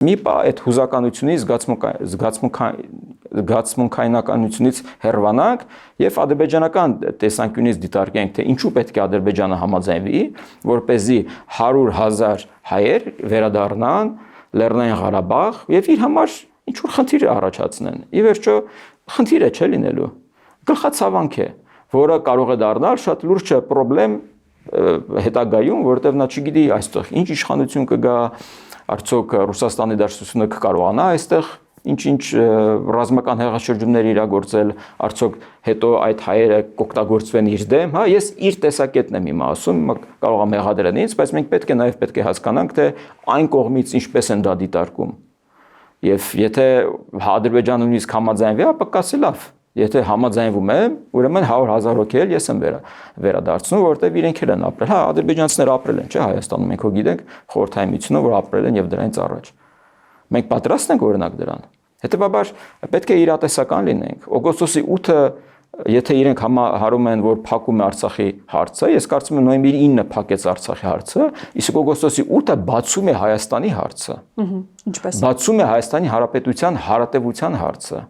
մի պա այդ հուզականությունից զգացմունքայնականությունից հեռվանանք եւ ադրբեջանական տեսանկյունից դիտարկենք, թե ինչու պետք է Ադրբեջանը համաձայնվի, որպեսզի 100,000 հայեր վերադառնան Լեռնային Ղարաբաղ եւ իր համար ինչ-որ խնդիր առաջացնեն։ Ի վերջո խնդիր է չէ լինելու, գլխացավանք է, որը կարող է դառնալ շատ լուրջ խնդրեմ հետագայում, որովհետեւ նա չգիտի այստեղ ինչ իշխանություն կգա, արդյոք Ռուսաստանի Դաշնությունը կկարողանա այստեղ ինչ-ինչ ռազմական հեղաշրջումներ իրագործել, արդյոք հետո այդ հայերը կօգտագործվեն իր դեմ, հա, ես իր տեսակետն եմ հիմա ասում, կարող եմ մեղադրել ինձ, բայց մենք պետք է հասկանանք, թե այն կողմից ինչպես են դա դիտարկում։ Եվ եթե Ադրբեջանը նույնիսկ համաձայնվի, ապա կասի լավ, եթե համաձայնվում եմ, ուրեմն 100,000 հոգի էլ ես եմ վերադարձնում, որովհետև իրենք էլ են ապրել, հա, ադրբեջանցիները ապրել են, չէ, Հայաստանում մենք հո գիտենք, Խորհրդային Միությունում որ ապրել են եւ դրանից առաջ։ Մենք պատրաստ ենք օրինակ դրան։ Հետևաբար պետք է իրատեսական լինենք։ Օգոստոսի 8-ը, եթե իրենք համարում են, որ փակում է Արցախի հարցը, ես կարծում եմ նոյեմբերի 9-ը փակեց Արցախի հարցը, իսկ օգոստոսի 8-ը բացում է Հայաստանի հարցը։ Ինչպես։ Բացում է Հայաստանի Հանրապետության հարատևության հարցը։